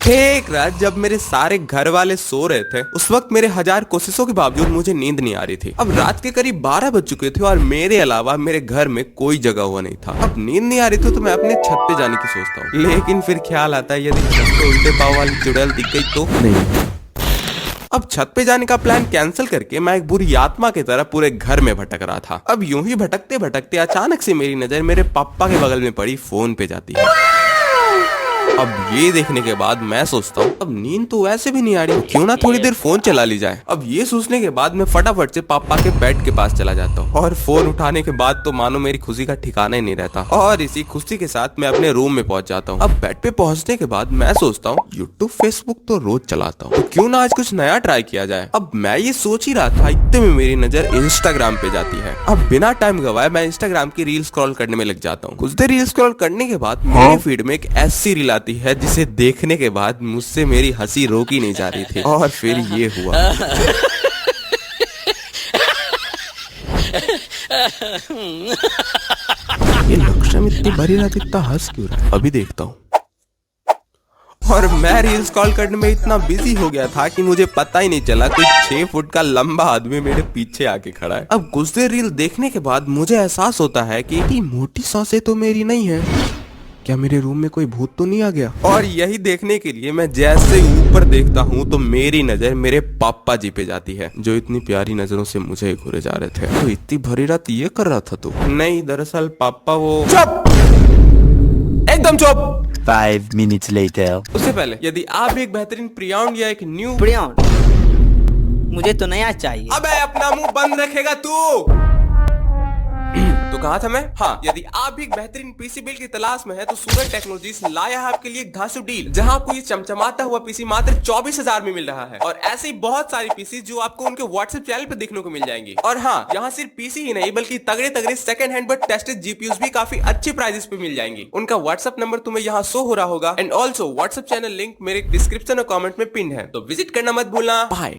एक रात जब मेरे सारे घर वाले सो रहे थे, उस वक्त मेरे हजार कोशिशों के बावजूद मुझे नींद नहीं आ रही थी। अब रात के करीब 12 बज चुके थे और मेरे अलावा मेरे घर में कोई जगह हुआ नहीं था। अब नींद नहीं आ रही थी तो मैं अपने छत पे जाने की सोचता हूँ, लेकिन फिर ख्याल आता है यदि छत पे उल्टे पाव वाली चुड़ैल दिख गई तो नहीं। अब छत पे जाने का प्लान कैंसिल करके मैं एक बुरी आत्मा की तरह पूरे घर में भटक रहा था। अब यूं ही भटकते भटकते अचानक से मेरी नजर मेरे पापा के बगल में पड़ी फोन पे जाती है। अब ये देखने के बाद मैं सोचता हूँ अब नींद तो वैसे भी नहीं आ रही, क्यों ना थोड़ी देर फोन चला ली जाए। अब ये सोचने के बाद मैं फटाफट से पापा के बेड के पास चला जाता हूँ और फोन उठाने के बाद तो मानो मेरी खुशी का ठिकाना ही नहीं रहता और इसी खुशी के साथ मैं अपने रूम में पहुंच जाता हूँ। अब बेड पे पहुंचने के बाद मैं सोचता हूँ यूट्यूब फेसबुक तो रोज चलाता हूँ, तो क्यों ना आज कुछ नया ट्राई किया जाए। अब मैं ये सोच ही रहा था, इतने में मेरी नजर इंस्टाग्राम पे जाती है। अब बिना टाइम गवाए मैं इंस्टाग्राम की रील स्क्रॉल करने में लग जाता हूँ। कुछ देर रील स्क्रॉल करने के बाद मेरे फीड में एक ऐसी रील आती है जिसे देखने के बाद मुझसे मेरी हंसी रोकी नहीं जा रही थी और फिर ये हुआ। ये लक्ष्य में इतनी भरी रात इतना हंस क्यों रहा है, अभी देखता हूँ। और मैं रील स्क्रॉल करने में इतना बिजी हो गया था कि मुझे पता ही नहीं चला कि 6 फुट का लंबा आदमी मेरे पीछे आके खड़ा है। अब कुछ देर रील देखने के बाद मुझे एहसास होता है कि इतनी मोटी सांसें तो मेरी नहीं है, क्या मेरे रूम में कोई भूत तो नहीं आ गया। और यही देखने के लिए मैं जैसे ऊपर देखता हूँ तो मेरी नजर मेरे पापा जी पे जाती है, जो इतनी प्यारी नजरों से मुझे घूरे जा रहे थे। तो इतनी भरी रात ये कर रहा था तू? नहीं, दरअसल पापा वो चुप, एकदम चुप। 5 minutes later. उससे पहले यदि आप भी एक बेहतरीन प्रियाउंड या एक न्यू मुझे तो नया चाहिए। अबे अपना मुंह बंद रखेगा तू। तो कहा था मैं, हाँ, यदि आप भी एक बेहतरीन पीसी बिल्ड की तलाश में है तो सूरज टेक्नोलॉजीज लाया है आपके लिए धांसू डील, जहां आपको ये चमचमाता हुआ पीसी मात्र 24,000 में मिल रहा है। और ऐसे ही बहुत सारी पीसी जो आपको उनके व्हाट्सएप चैनल पे देखने को मिल जाएंगी। और हाँ, यहाँ सिर्फ पीसी ही नहीं बल्कि तगड़े तगड़े second hand but tested GPUs भी काफी अच्छे प्राइसेस पे मिल जाएंगी। उनका व्हाट्सएप नंबर तुम्हें यहाँ शो हो रहा होगा and also WhatsApp channel link मेरे डिस्क्रिप्शन और कॉमेंट में पिन है, तो विजिट करना मत भूलना। बाय।